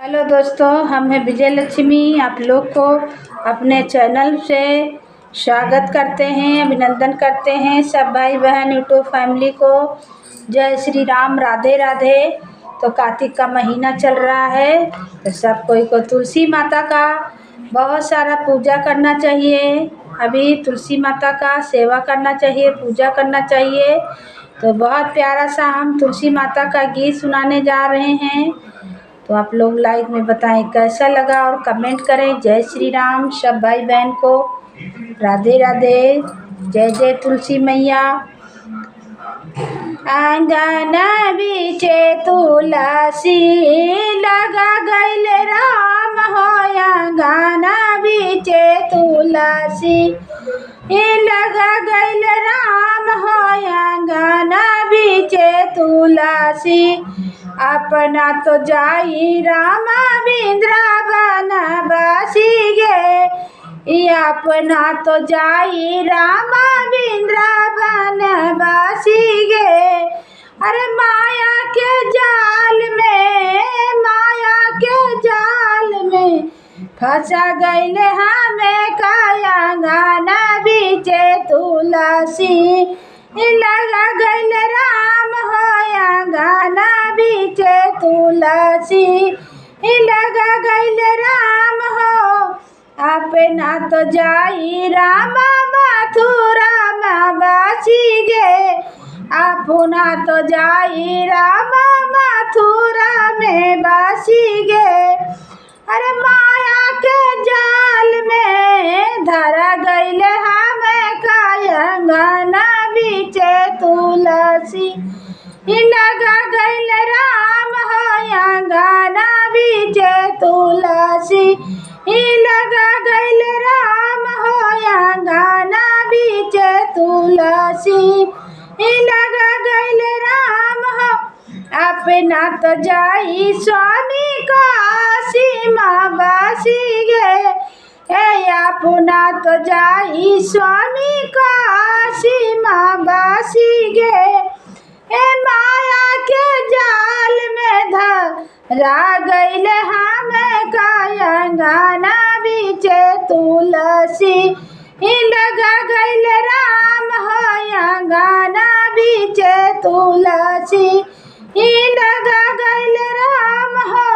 Hello दोस्तों, हम हैं विजय लक्ष्मी। आप लोग को अपने चैनल से स्वागत करते हैं, अभिनंदन करते हैं। सब भाई बहन यूट्यूब फैमिली को जय श्री राम, राधे राधे। तो कार्तिक का महीना चल रहा है, तो सब कोई को तुलसी माता का बहुत सारा पूजा करना चाहिए। अभी तुलसी माता का सेवा करना चाहिए, पूजा करना चाहिए। तो बहुत प्यारा सा हम तुलसी माता का गीत सुनाने जा रहे हैं। तो आप लोग लाइक में बताएं कैसा लगा और कमेंट करें। जय श्री राम। सब भाई बहन को राधे राधे, जय जय तुलसी मैया। आंगन बीचे तुलसी लगा गइल राम हो, आंगन बीचे तुलसी लगा गइल राम हो, आंगन बीचे तुलसी अपना तो जाई रामा वृंदावन बासी गे, अपना तो जाई रामा वृंदावन बासी गे। अरे माया के जाल में, माया के जाल में फंसा गइल हमें काया, गाना बीचे तुलसी लगा गइल राम हो, गाना बीचे तुलसी लगा गइल राम हो। अपना तो जाई रामा मथुरा में बासी गे, अपना तो जाई रामा मथुरा में बासी गे। अरे माया के जाल में धरा गइल हमें काया, गाना बीचे तुलसी लगा गइल राम हो, गाना बीचे तुलसी लगा गइल राम हो, गाना बीचे तुलसी लगा गइल राम हो। अपना तो जाई स्वामी काशी माँ बासी गे, अपना तो जाई स्वामी काशी माँ बासी गे। माया के जाल में धरा गइल हमें काया, गाना बीचे तुलसी लगा गइल राम हो, गाना बीचे तुलसी लगा गइल राम हो।